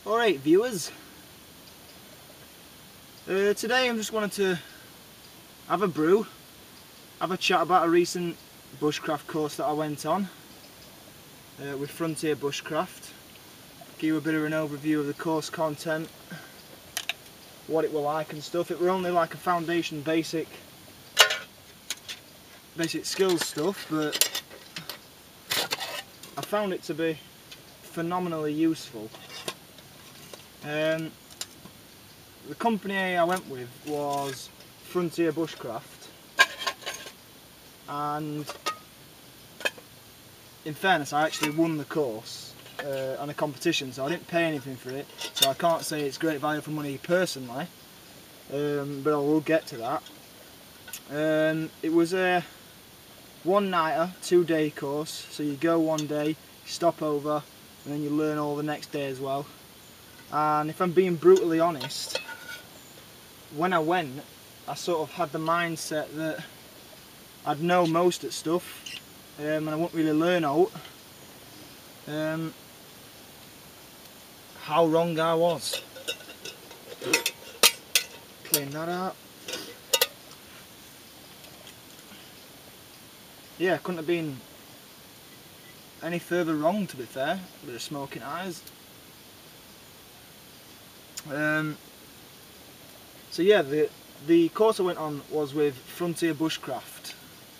Alright viewers, today I'm just wanting to have a brew, have a chat about a recent bushcraft course that I went on with Frontier Bushcraft. Give you a bit of an overview of the course content, what it were like and stuff. It were only like a foundation basic skills stuff, but I found it to be phenomenally useful. The company I went with was Frontier Bushcraft, and in fairness I actually won the course on a competition, so I didn't pay anything for it, so I can't say it's great value for money personally, but I will get to that. It was a one-nighter, 2-day course, so you go one day, stop over, and then you learn all the next day as well. And if I'm being brutally honest, when I went, I sort of had the mindset that I'd know most of stuff, and I wouldn't really learn out. How wrong I was. Clean that out. Yeah, couldn't have been any further wrong, to be fair. A bit of smoking eyes. So yeah, the course I went on was with Frontier Bushcraft,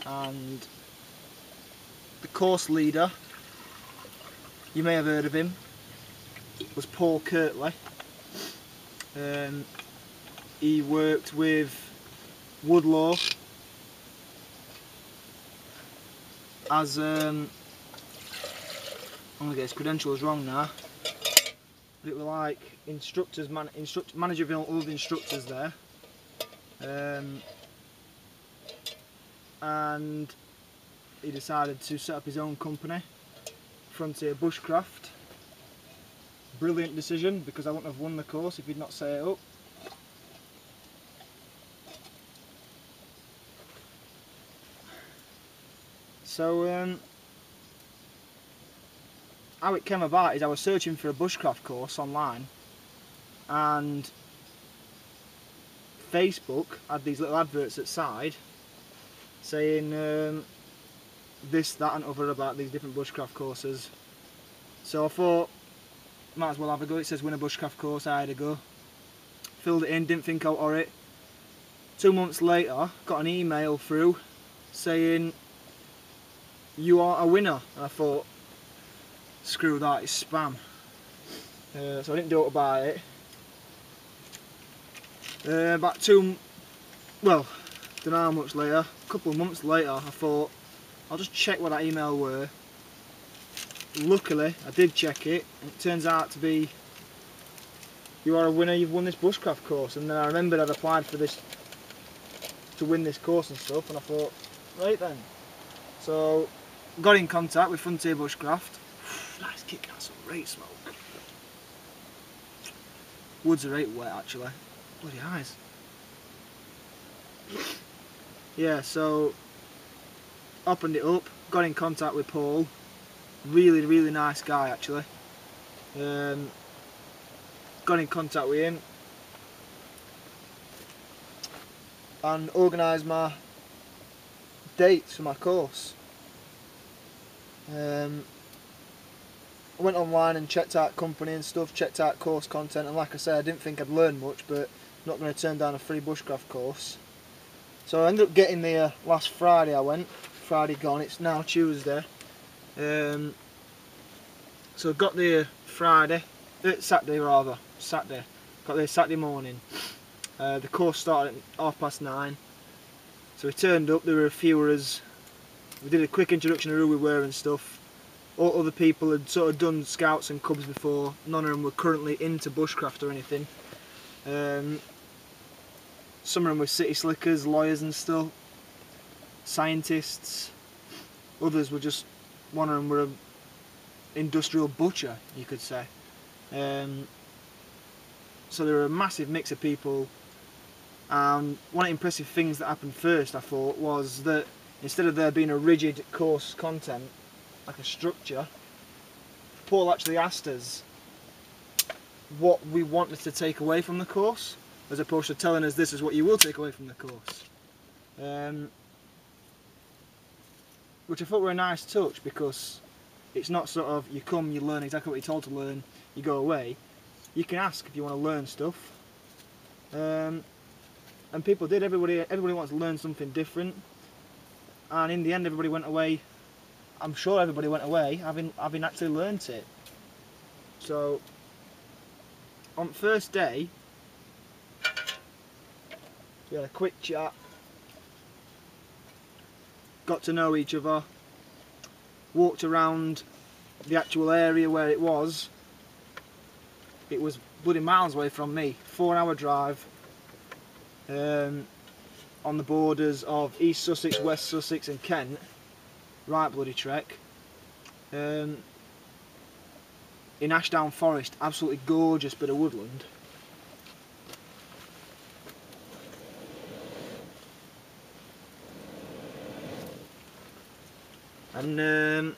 and the course leader, you may have heard of him, was Paul Kirtley. He worked with Woodlore as I'm gonna get his credentials wrong now, but it was like instructors, manager of all the instructors there, and he decided to set up his own company, Frontier Bushcraft. Brilliant decision, because I wouldn't have won the course if he'd not set it up. So how it came about is I was searching for a bushcraft course online, and Facebook had these little adverts outside saying this, that and other about these different bushcraft courses. So I thought, might as well have a go. It says win a bushcraft course. I had a go, filled it in, didn't think out of it. 2 months later, got an email through saying you are a winner, and I thought, screw that, it's spam. So I didn't do it about it. About don't know how much later, a couple of months later, I thought I'll just check what that email were. Luckily I did check it, and it turns out to be, you are a winner, you've won this bushcraft course. And then I remembered I'd applied for this to win this course and stuff, and I thought, right then. So got in contact with Frontier Bushcraft. Nice kick, that's some great smoke. Woods are right wet actually. Bloody eyes. Yeah, so opened it up, got in contact with Paul. Really nice guy actually. Got in contact with him and organised my dates for my course. I went online and checked out company and stuff, checked out course content, and like I said, I didn't think I'd learn much, but I'm not going to turn down a free bushcraft course. So I ended up getting there last Friday. I went, Friday gone, it's now Tuesday. So I got there Saturday rather, Saturday. Got there Saturday morning. The course started at 9:30. So we turned up, there were a few of us. We did a quick introduction of who we were and stuff. All other people had sort of done scouts and cubs before. None of them were currently into bushcraft or anything. Some of them were city slickers, lawyers and stuff, scientists. Others were just, one of them were an industrial butcher, you could say. So there were a massive mix of people. And one of the impressive things that happened first, I thought, was that instead of there being a rigid course content, like a structure, Paul actually asked us what we wanted to take away from the course, as opposed to telling us this is what you will take away from the course. Which I thought were a nice touch, because it's not sort of you come, you learn exactly what you're told to learn, you go away. You can ask if you want to learn stuff, and people did. Everybody wants to learn something different, and in the end, everybody went away. I'm sure everybody went away having actually learnt it. So on the first day, we had a quick chat, got to know each other, walked around the actual area where it was. It was bloody miles away from me, 4-hour drive, on the borders of East Sussex, West Sussex and Kent. Right bloody trek. In Ashdown Forest, absolutely gorgeous bit of woodland. And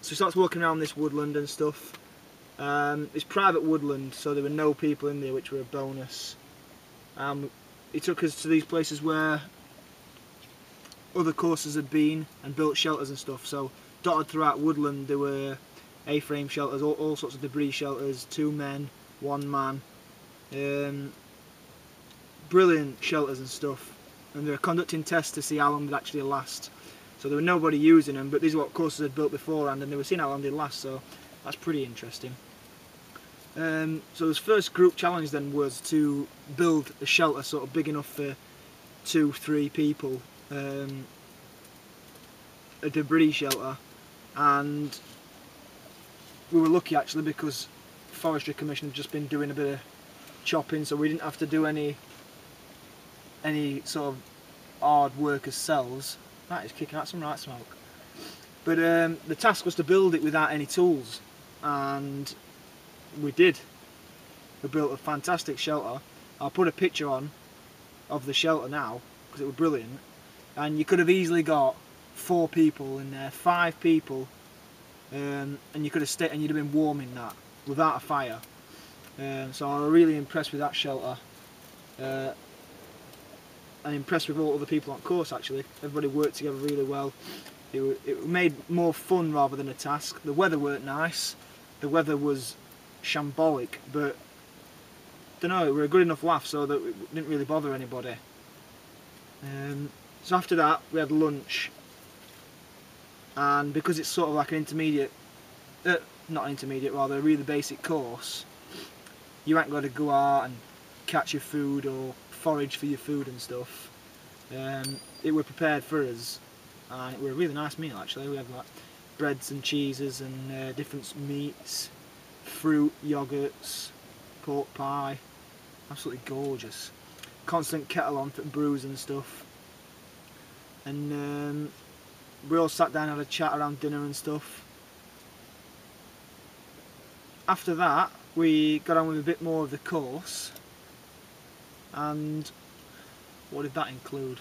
so we started walking around this woodland and stuff. It's private woodland, so there were no people in there, which were a bonus. He took us to these places where other courses had been and built shelters and stuff. So dotted throughout woodland there were A-frame shelters, all sorts of debris shelters, 2 men, 1 man. Brilliant shelters and stuff. And they were conducting tests to see how long they'd actually last. So there were nobody using them, but these are what courses had built beforehand, and they were seeing how long they'd last, so that's pretty interesting. So this first group challenge then was to build a shelter sort of big enough for 2-3 people, a debris shelter, and we were lucky actually because Forestry Commission had just been doing a bit of chopping, so we didn't have to do any sort of hard work ourselves. That is kicking out some right smoke. But the task was to build it without any tools, and we did. We built a fantastic shelter. I'll put a picture on of the shelter now because it was brilliant, and you could have easily got 4 people in there, 5 people, and you could have stayed and you'd have been warm in that without a fire. So I was really impressed with that shelter. And impressed with all other people on course actually. Everybody worked together really well. It made more fun rather than a task. The weather weren't nice. The weather was shambolic, but I don't know, it were a good enough laugh so that it didn't really bother anybody. So after that we had lunch, and because it's sort of like an intermediate, not an intermediate, rather a really basic course, you ain't got to go out and catch your food or forage for your food and stuff. It were prepared for us, and it were a really nice meal actually. We had like breads and cheeses and different meats, fruit, yogurts, pork pie, absolutely gorgeous. Constant kettle on for brews and stuff. And we all sat down and had a chat around dinner and stuff. After that we got on with a bit more of the course. And what did that include?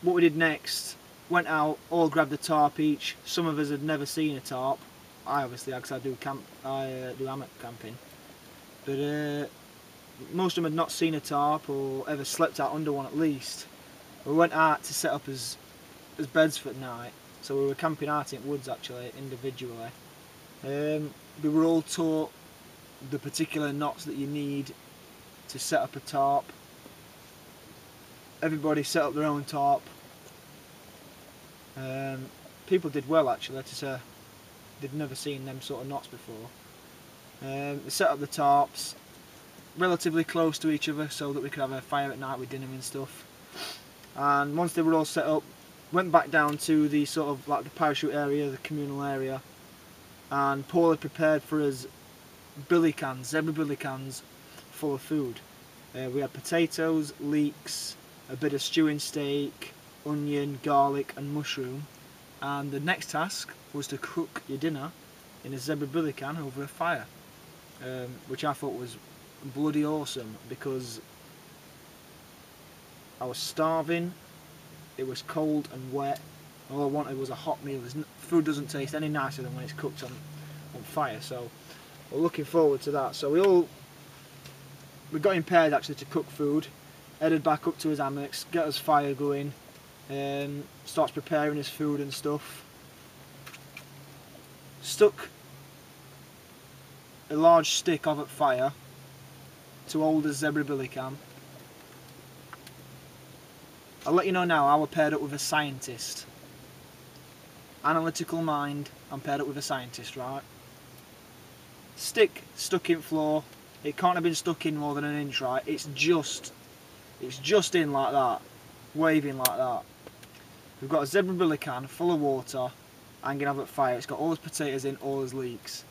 What we did next, went out, all grabbed a tarp each. Some of us had never seen a tarp. I obviously had, because I do hammock camping. But most of them had not seen a tarp or ever slept out under one at least. We went out to set up as beds for the night. So we were camping out in woods actually, individually. We were all taught the particular knots that you need to set up a tarp. Everybody set up their own tarp. People did well actually, to say they'd never seen them sort of knots before. They set up the tarps relatively close to each other so that we could have a fire at night with dinner and stuff. And once they were all set up, went back down to the sort of like the parachute area, the communal area, and Paul had prepared for us billy cans, zebra billy cans full of food. We had potatoes, leeks, a bit of stewing steak, onion, garlic and mushroom, and the next task was to cook your dinner in a zebra billy can over a fire, which I thought was bloody awesome because I was starving, it was cold and wet, all I wanted was a hot meal. Food doesn't taste any nicer than when it's cooked on fire, so we're looking forward to that. So we got in pairs actually to cook food, headed back up to his hammocks, get us fire going, starts preparing his food and stuff. Stuck a large stick of at fire to hold a zebra billy cam. I'll let you know now, I was paired up with a scientist. Analytical mind, I'm paired up with a scientist, right? Stick stuck in floor, it can't have been stuck in more than an inch, right? It's just in like that, waving like that. We've got a zebra billy can full of water, hanging over at fire. It's got all his potatoes in, all his leeks.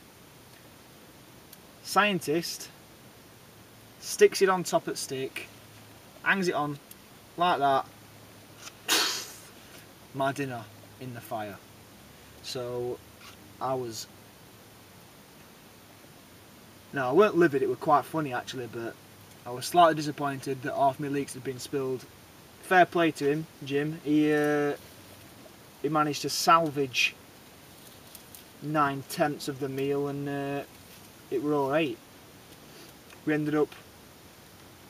Scientist sticks it on top of the stick, hangs it on like that. My dinner in the fire. So I weren't livid, it was quite funny actually, but I was slightly disappointed that half my leeks had been spilled. Fair play to him, Jim. He managed to salvage 9/10 of the meal, and it were alright. We ended up,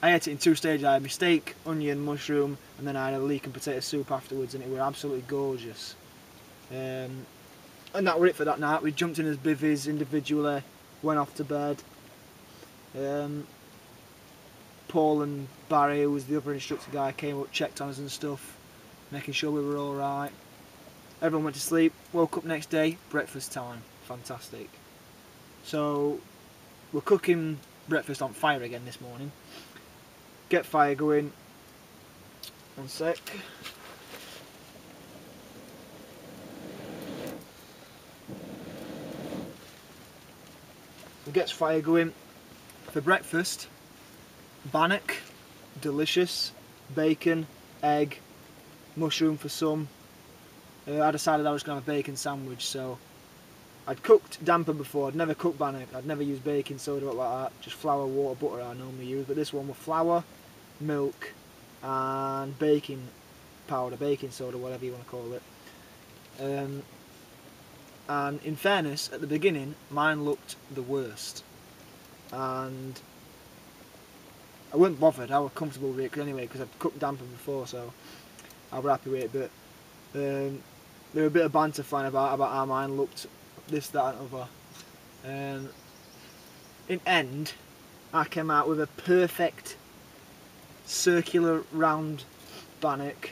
I ate it in 2 stages. I had my steak, onion, mushroom, and then I had a leek and potato soup afterwards, and it were absolutely gorgeous. And that were it for that night. We jumped in as bivvies individually, went off to bed. Paul and Barry, who was the other instructor guy, came up, checked on us and stuff, making sure we were alright. Everyone went to sleep, woke up next day, breakfast time. Fantastic. So we're cooking breakfast on fire again this morning. Get fire going. One sec. So gets fire going. For breakfast, bannock, delicious, bacon, egg, mushroom for some. I decided I was going to have a bacon sandwich, so I'd cooked damper before. I'd never cooked bannock. I'd never used baking soda or like that. Just flour, water, butter I normally use. But this one was flour, milk, and baking powder, baking soda, whatever you want to call it. And in fairness, at the beginning, mine looked the worst. And I wasn't bothered. I was comfortable with it anyway, because I'd cooked damper before, so I was happy with it. But there were a bit of banter flying about how mine looked this, that and other. In end, I came out with a perfect circular round bannock,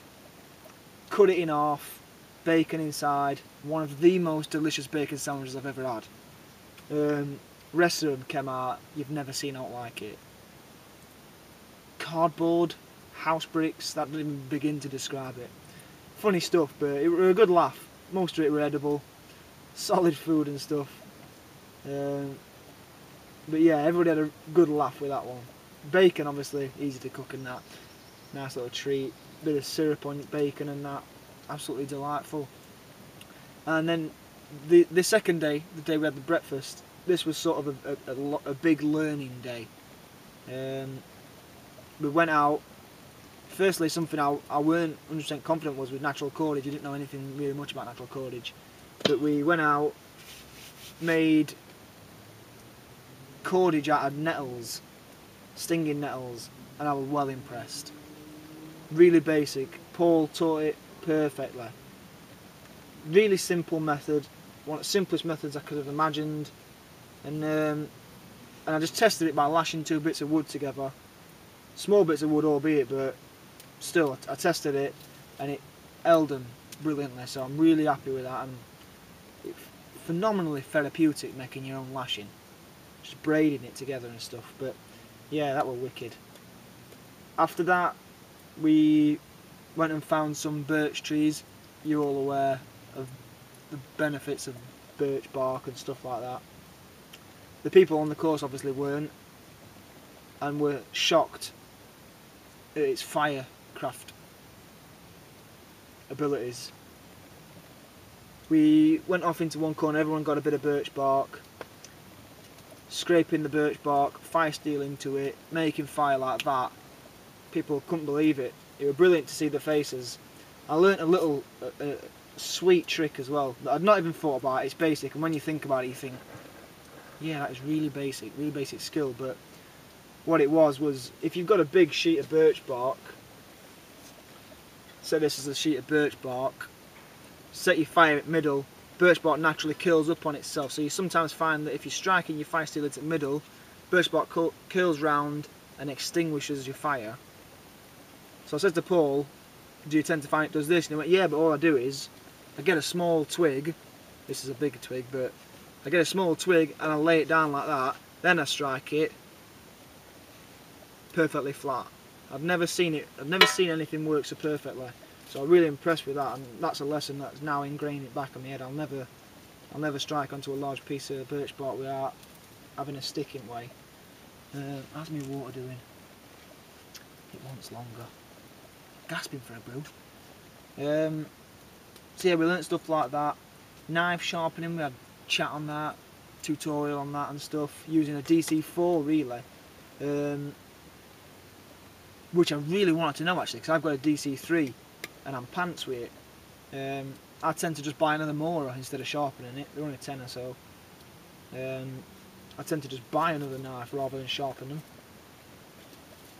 cut it in half, bacon inside, one of the most delicious bacon sandwiches I've ever had. Rest of them came out, you've never seen out like it. Cardboard, house bricks, that didn't even begin to describe it. Funny stuff, but it was a good laugh. Most of it were edible, solid food and stuff. But yeah, everybody had a good laugh with that one. Bacon, obviously, easy to cook and that. Nice little treat. Bit of syrup on bacon and that. Absolutely delightful. And then the second day, the day we had the breakfast, this was sort of a big learning day. We went out. Firstly, something I weren't 100% confident was with natural cordage. I didn't know anything really much about natural cordage. But we went out, made cordage out of nettles, stinging nettles, and I was well impressed. Really basic. Paul taught it perfectly. Really simple method, one of the simplest methods I could have imagined. And I just tested it by lashing 2 bits of wood together. Small bits of wood albeit, but still I tested it and it held them brilliantly, so I'm really happy with that. And it's phenomenally therapeutic making your own lashing, just braiding it together and stuff. But yeah, that was wicked. After that, we went and found some birch trees. You're all aware of the benefits of birch bark and stuff like that. The people on the course obviously weren't, and were shocked at its firecraft abilities. We went off into one corner, everyone got a bit of birch bark, scraping the birch bark, fire steel into it, making fire like that. People couldn't believe it. It was brilliant to see the faces. I learnt a little sweet trick as well that I'd not even thought about. It's basic, and when you think about it, you think, yeah, that is really basic skill. But what it was if you've got a big sheet of birch bark, say this is a sheet of birch bark, set your fire at middle, birch bark naturally curls up on itself, so you sometimes find that if you're striking your fire steel at middle, birch bark curls round and extinguishes your fire. So I said to Paul, do you tend to find it does this? And he went, yeah, but all I do is I get a small twig, this is a bigger twig, but I get a small twig and I lay it down like that, then I strike it perfectly flat. I've never seen anything work so perfectly. So I'm really impressed with that, and that's a lesson that's now ingrained in the back of my head. I'll never strike onto a large piece of birch bark without having a sticking way. How's my water doing? It wants longer. Gasping for a brew. So yeah, we learnt stuff like that. Knife sharpening, we had chat on that, tutorial on that and stuff, using a DC4 really. Which I really wanted to know actually, because I've got a DC3 and I'm pants with it. I tend to just buy another Mora instead of sharpening it. They're only a tenner, so I tend to just buy another knife rather than sharpen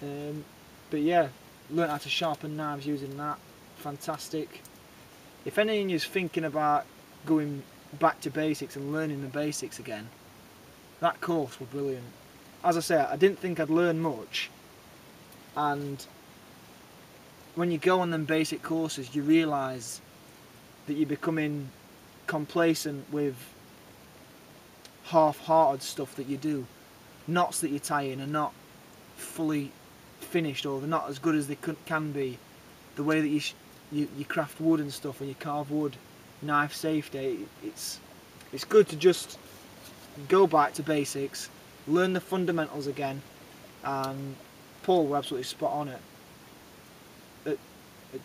them. But yeah, learnt how to sharpen knives using that. Fantastic. If any of you's thinking about going back to basics and learning the basics again, that course was brilliant. As I say, I didn't think I'd learn much, and when you go on them basic courses you realise that you're becoming complacent with half-hearted stuff that you do. Knots that you tie in are not fully finished, or they're not as good as they can be. The way that you craft wood and stuff, when you carve wood, knife safety, it's good to just go back to basics, learn the fundamentals again, and Paul were absolutely spot on it at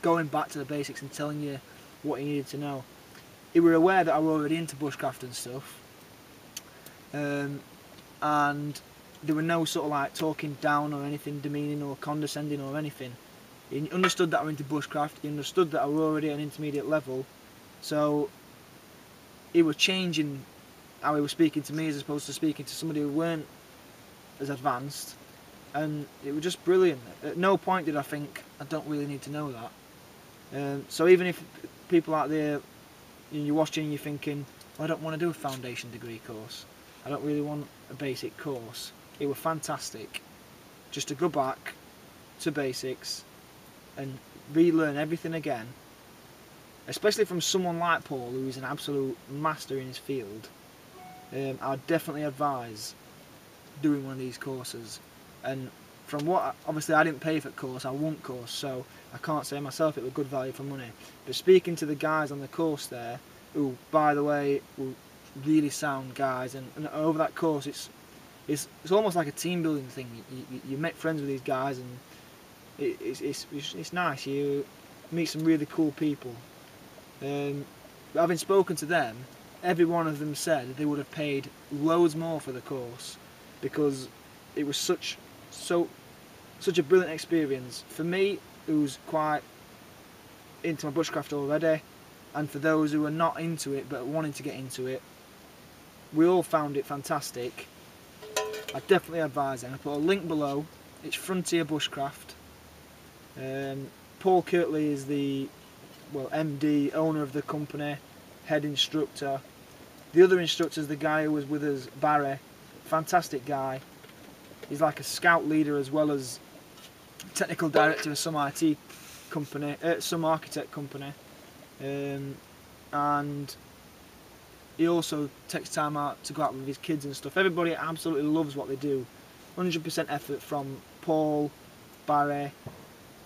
going back to the basics and telling you what you needed to know. He were aware that I were already into bushcraft and stuff, and there were no sort of like talking down or anything demeaning or condescending or anything. He understood that I were into bushcraft, he understood that I were already at an intermediate level, so he was changing how he was speaking to me as opposed to speaking to somebody who weren't as advanced, and it was just brilliant. At no point did I think, I don't really need to know that. So even if people out there, you're watching and you're thinking, I don't want to do a foundation degree course, I don't really want a basic course, it was fantastic just to go back to basics and relearn everything again, especially from someone like Paul who is an absolute master in his field. I'd definitely advise doing one of these courses. And from what, obviously I didn't pay for the course, I won course, so I can't say myself it was good value for money. But speaking to the guys on the course there, who by the way were really sound guys, and over that course it's almost like a team building thing. You make friends with these guys, and it's nice. You meet some really cool people. Having spoken to them, every one of them said they would have paid loads more for the course because it was such a brilliant experience for me, who's quite into my bushcraft already, and for those who are not into it but wanting to get into it. We all found it fantastic. I definitely advise it. I put a link below. It's Frontier Bushcraft. Paul Kirtley is the MD, owner of the company, head instructor. The other instructor is the guy who was with us, Barry. Fantastic guy. He's like a scout leader as well as technical director of some IT company, some architect company, and he also takes time out to go out with his kids and stuff. Everybody absolutely loves what they do. 100% effort from Paul, Barry.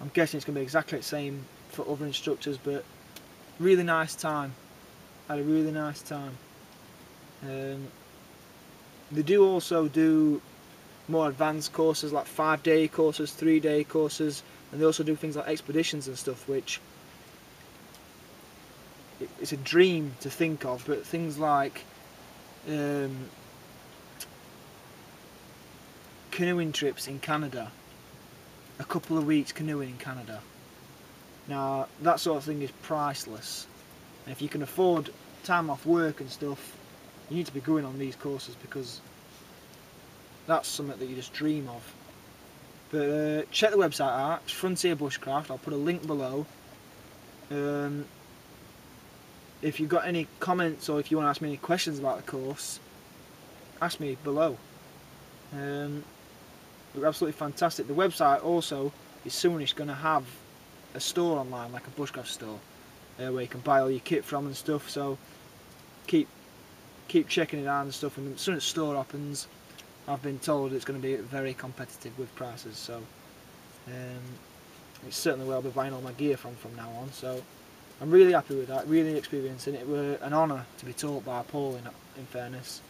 I'm guessing it's going to be exactly the same for other instructors, but really nice time. Had a really nice time. They do also do more advanced courses like 5-day courses, 3-day courses, and they also do things like expeditions and stuff, which it's a dream to think of, but things like canoeing trips in Canada, a couple of weeks canoeing in Canada. Now that sort of thing is priceless, and if you can afford time off work and stuff, you need to be going on these courses because that's something that you just dream of. But check the website out, it's Frontier Bushcraft. I'll put a link below. If you've got any comments or if you want to ask me any questions about the course, ask me below. They're absolutely fantastic. The website also is soonish going to have a store online, like a bushcraft store, where you can buy all your kit from and stuff. So keep checking it out and stuff. And as soon as the store opens, I've been told it's going to be very competitive with prices. So it's certainly where I'll be buying all my gear from now on. So I'm really happy with that. Really experiencing it. It was an honour to be taught by Paul, in fairness,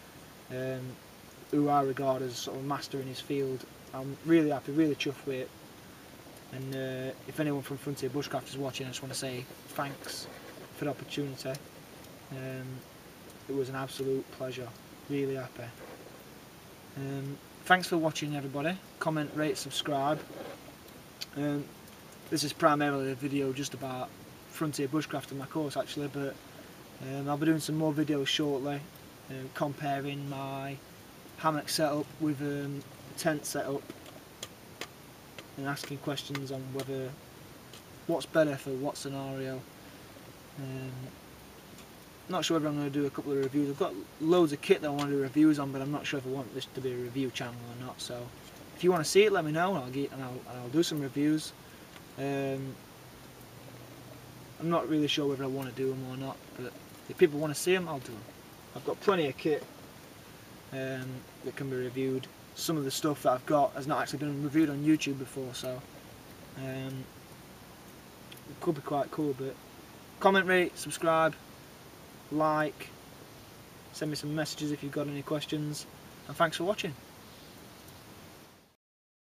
who I regard as sort of master in his field. I'm really happy, really chuffed with it. And if anyone from Frontier Bushcraft is watching, I just want to say thanks for the opportunity. It was an absolute pleasure. Really happy. Thanks for watching, everybody. Comment, rate, subscribe. This is primarily a video just about Frontier Bushcraft and my course, actually, but I'll be doing some more videos shortly, comparing my hammock setup with tent setup and asking questions on what's better for what scenario. Not sure whether I'm going to do a couple of reviews. I've got loads of kit that I want to do reviews on, but I'm not sure if I want this to be a review channel or not. So if you want to see it, let me know, and I'll do some reviews. I'm not really sure whether I want to do them or not, but if people want to see them, I'll do them. I've got plenty of kit that can be reviewed. Some of the stuff that I've got has not actually been reviewed on YouTube before, so it could be quite cool. But comment, rate, subscribe, like, send me some messages if you've got any questions, and thanks for watching.